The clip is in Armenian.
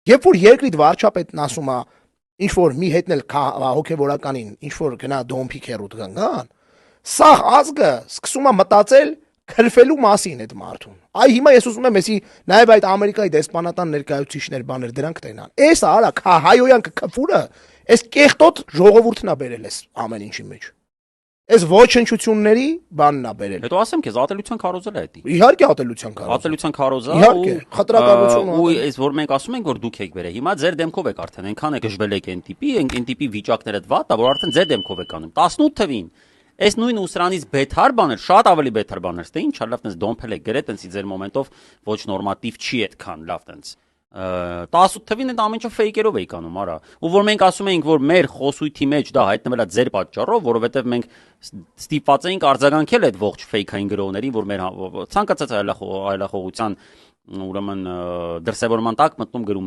Երբ որ երկրի վարչապետն ասում է ինչ որ մի հետնել հոգևորականին, ինչ որ գնա դոմփի քերուտ գան, սա ազգը սկսում է մտածել քրֆելու մասին այդ մարդուն։ Այ հիմա ես ուզում եմ էսի նաև այդ Ամերիկայի դեսպանատան ներկայացուցիչներ բաներ դրանք տենան։ Էս արա հայոյան քֆուրը, այս կեղտոտ ժողովուրդն է բերել էս ամեն ինչի մեջ։ Այս ոչնչությունների բանն է բերել։ Հետո ասեմ քեզ ատելության քարոզել է դա։ Իհարկե ատելության քարոզել։ Ատելության քարոզա Իհարկե, խտրականություն։ Ու այս որ մենք ասում ենք որ դուք եք բերել, հիմա ձեր դեմքով եք արդեն այնքան է գժվել եք այն տիպի վիճակները վատ է, որ արդեն ձեր դեմքով եք անում։ 18 թվին այս նույն ուսրանից բեթար բաներ, շատ ավելի բեթար բաներ, ստե ինչ լավ տենց դոմփել եք գրե, տենց ձեր մոմենտով ոչ նորմատիվ չի այդքան լավ տենց 18 թվին այդ ամեն ինչը ֆեյքերով էիք անում, արա։ Ու որ մենք ասում էինք, որ մեր խոսույթի մեջ դա հայտնվել է ձեր պատճառով, որովհետև մենք ստիպված էինք արձագանքել այդ ողջ ֆեյքային գրողներին, որ մեր ցանկացած այլախոհության ուրեմն դրսևորման տակ մտնում գրում